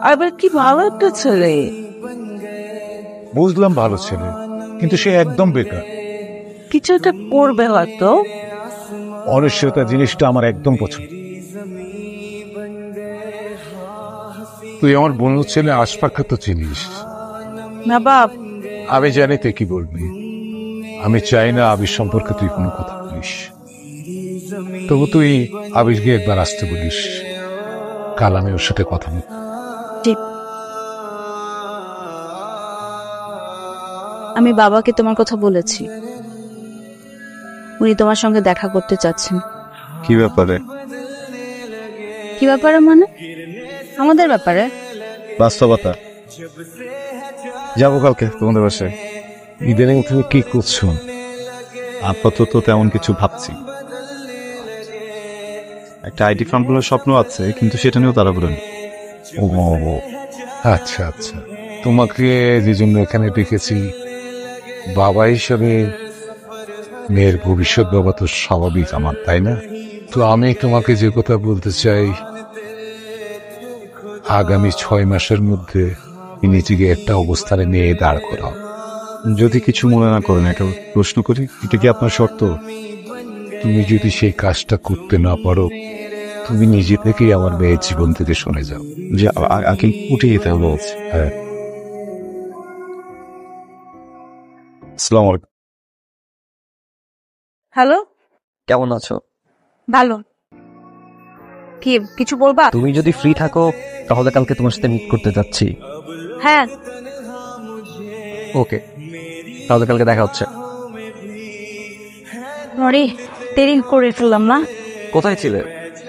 আবার কি ভালো একটা ছেলে। বুঝলাম ভালো ছেলে, কিন্তু সে একদম বেকার। কিছু একটা করবে হয়তো। অনিশ্চয়তা জিনিসটা আমার একদম পছন্দ। তুই আমার বন্ধু ছেলে আশফাককে তো চিনিস না বাপ, আমি জানি তুই কি বলবি। আমি চাই না আবির সম্পর্কে তুই কোনো কথা বলিস, তবু তুই আবিরকে একবার আসতে বলিস, কাল আমি ওর সাথে কথা বলব। ঠিক। আমি বাবাকে তোমার কথা বলেছি, উনি তোমার সঙ্গে দেখা করতে চাচ্ছেন। কি ব্যাপারে? কি ব্যাপারে মানে? আমাদের ব্যাপারে। বাস্তবতা। যাবো কালকে তোমাদের বাসায়। ইদানিং তুমি কি করছো? আপাতত তেমন কিছু ভাবছি। একটা আইটি ফার্ম খোলার স্বপ্ন আছে, কিন্তু সেটা নিয়েও তারা বলেন। ও আচ্ছা আচ্ছা, তোমাকে যে জন্য এখানে ডেকেছি, বাবা হিসাবে মেয়ের ভবিষ্যৎ বাবা তো স্বাভাবিক আমার, তাই না? তো আমি তোমাকে যে কথা বলতে চাই, আগামী 6 মাসের মধ্যে নিজেকে একটা অবস্থানে নিয়ে দাঁড় করাও। যদি কিছু মনে না করেন, একটা প্রশ্ন করি, এটা কি আপনার শর্ত? তুমি যদি সেই কাজটা করতে না পারো, তুমি নিজে থেকেই আমার মেয়ের জীবন থেকে সরে যাও। যে আগে উঠে যেতে হবে। হ্যাঁ। আসসালামু আলাইকুম। হ্যালো, কেমন আছো? ভালো। কি কিছু বলবা? তুমি যদি ফ্রি থাকো তাহলে কালকে তোমার সাথে মিট করতে যাচ্ছি। হ্যাঁ। ওকে, তাহলে কালকে দেখা হচ্ছে। সরি, দেরি করে ফেললাম না। কোথায় ছিলে?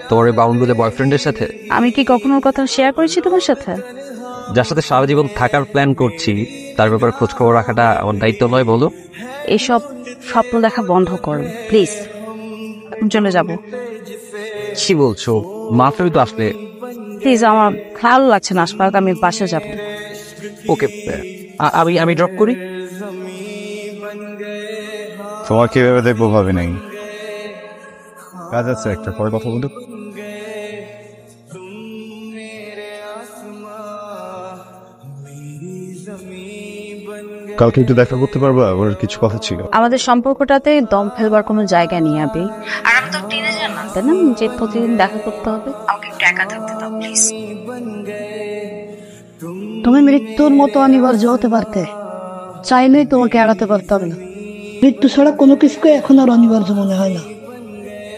তোমার ওই বাউন্ডুলে বয়ফ্রেন্ডের সাথে? আমি কি কখনো ওর কথা শেয়ার করেছি তোমার সাথে? যার সাথে সারা জীবন থাকার প্ল্যান করছি, তার ব্যাপারে খোঁজ খবর রাখাটা আমার দায়িত্ব নয়? বলো। এসব স্বপ্ন দেখা বন্ধ করো প্লিজ, এখন চলে যাব। কি বলছো? মাত্রই তো আসলে। প্লিজ, আমার ভালো লাগছে না আশপাক, আমি বাসা যাব। ওকে, আমি ড্রপ করি। তোমার কি ভেবে দেখবো ভাবে নাই, কাজ আছে একটা, পরে কথা বলতে। কালকে একটু দেখা করতে পারবা? ওর কিছু কথা ছিল। আমাদের সম্পর্কটাতে দম ফেলবার কোনো জায়গা নেই আবি। আর আমি তো টিনেজার না, তাই না যে প্রতিদিন দেখা করতে হবে? আমাকে একটু একা থাকতে দাও প্লিজ। তুমি মৃত্যুর মতো অনিবার্য হতে পারতে, চাইলেই তোমাকে এড়াতে পারতাম না। মৃত্যু ছাড়া কোনো কিছুকে এখন আর অনিবার্য মনে হয় না।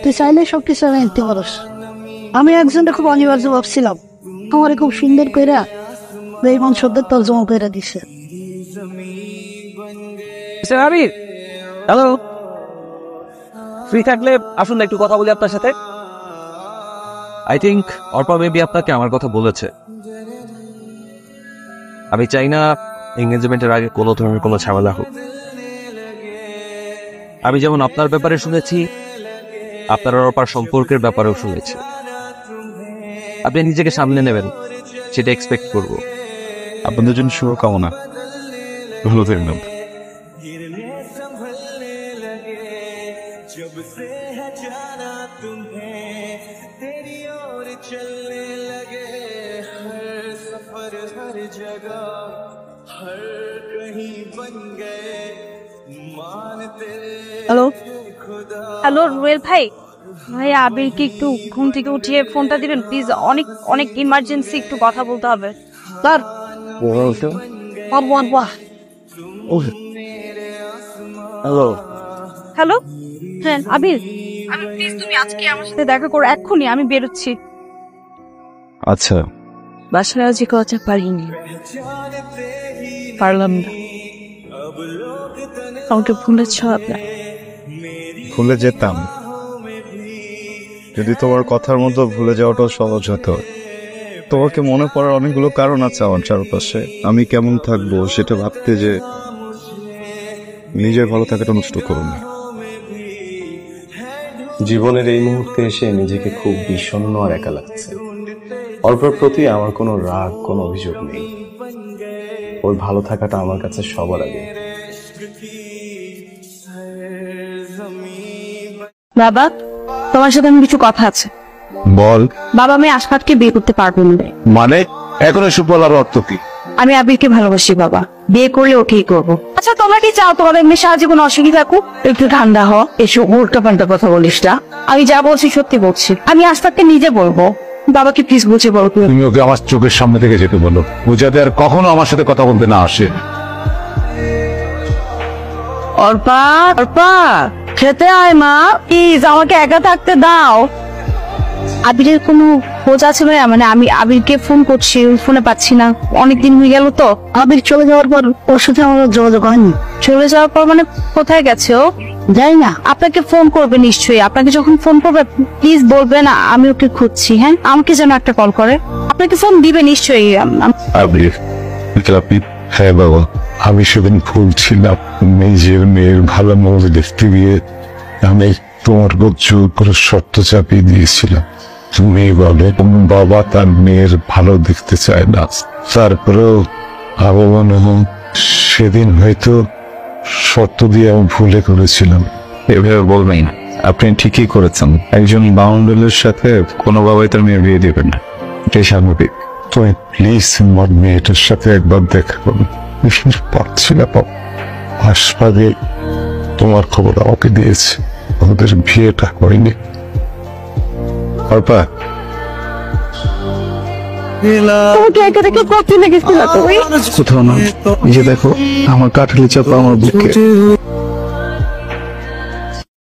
তুই চাইলে সবকিছু এড়াইতে পারস। আমি একজনটা খুব অনিবার্য ভাবছিলাম, আমারে খুব সুন্দর কইরা বেঈমান শব্দের তর্জমা করে দিছে। আবির, হ্যালো। ফ্রি থাকলে আসুন না, একটু কথা বলি আপনার সাথে। আই থিঙ্ক অর্পা মেবি আপনাকে আমার কথা বলেছে। আমি চাই না এঙ্গেজমেন্টের আগে কোনো ধরনের কোনো ঝামেলা হোক। আমি যেমন আপনার ব্যাপারে শুনেছি, আপনার অর্পার সম্পর্কের ব্যাপারেও শুনেছি। আপনি নিজেকে সামলে নেবেন, সেটা এক্সপেক্ট করব। আপনাদের জন্য শুভকামনা। ভালো থাকবেন। হ্যালো হ্যালো রুয়েল ভাই, ভাই আবিরকে একটু ঘুম থেকে উঠিয়ে ফোনটা দিবেন প্লিজ, অনেক অনেক ইমার্জেন্সি, একটু কথা বলতে হবে। Sir hello. হ্যালো, হ্যাঁ আবির, আবির প্লিজ তুমি আজকে আমার সাথে দেখা করো এক্ষুনি, আমি বেরোচ্ছি। আচ্ছা। বাসায় আজকে কথা পারিনি, পারলাম না। আমাকে ভুলেছ আপনার? ভুলে যেতাম যদি তোমার কথার মধ্যে ভুলে যাওয়াটাও সহজ হতো। তোমাকে মনে পড়ার অনেকগুলো কারণ আছে আমার চারপাশে। আমি কেমন থাকবো সেটা ভাবতে যে নিজের ভালো থাকাটা নষ্ট করুন। জীবনের এই মুহূর্তে এসে নিজেকে খুব বিষণ্ণ আর একা লাগছে। অর্পর প্রতি আমার কোনো রাগ, কোনো অভিযোগ নেই। ওর ভালো থাকাটা আমার কাছে সবার আগে। বাবা, তোমার সাথে আমি কিছু কথা আছে। বল। বাবা, আমি আশফাককে বিয়ে করতে পারবো না। মানে? এখন এসব বলার অর্থ কি? আমি আবিরকে ভালোবাসি বাবা, বিয়ে করলে ওকেই করবো। আচ্ছা তোমরা কি চাও তোমাদের মেয়ে সারা জীবন অসুখী থাকুক? একটু ঠান্ডা হ, এসব উল্টা পাল্টা কথা বলিস না। আমি যা বলছি সত্যি বলছি, আমি আস্তাকে নিজে বলবো। বাবাকে প্লিজ বুঝে বলো তুমি। তুমি ওকে আমার চোখের সামনে থেকে যেতে বলো, ও যাতে আর কখনো আমার সাথে কথা বলতে না আসে। অর্পা, অর্পা খেতে আয় মা, প্লিজ আমাকে একা থাকতে দাও। আবিরের কোনো খোঁজ আছে ভাইয়া? মানে আমি আবিরকে ফোন করছি, ফোনে পাচ্ছি না, অনেকদিন হয়ে গেল তো। আবির চলে যাওয়ার পর ওর সাথে আমার আর যোগাযোগ হয়নি। চলে যাওয়ার পর মানে কোথায় গেছে ও? যাই না। আপনাকে ফোন করবে নিশ্চয়ই, আপনাকে যখন ফোন করবে প্লিজ বলবেন আমি ওকে খুঁজছি। হ্যাঁ, আমাকে যেন একটা কল করে, আপনাকে ফোন দিবে নিশ্চয়ই। আবির, আপনি? হ্যাঁ বাবা, আমি সেদিন ভুলছিলাম, নিজের মেয়ের ভালো মন্দ দেখতে গিয়ে আমি তোমার উপর জোর করে শর্ত চাপিয়ে দিয়েছিলাম। তুমি বলে কোন বাবা তার মেয়ের ভালো দেখতে চায় না, তারপরেও আমি মনে হয় সেদিন হয়তো শর্ত দিয়ে আমি ভুলে করেছিলাম। এভাবে বলবেন না, আপনি ঠিকই করেছেন। একজন বাউন্ডুলের সাথে কোনো বাবাই তার মেয়ের বিয়ে দেবেন না, এটাই স্বাভাবিক। তুমি প্লিজ আমার মেয়েটার সাথে একবার দেখা করো। পারছি না বাবা, হাসপাতালে তোমার খবর আমাকে দিয়েছে, আমাদের বিয়েটা হয়নি। অর্পা, তোমাকে একা থেকে কত লেগেছিল তুমি? কোথাও না, এই যে দেখো আমার কাঠালি চাপা আমার বুকে।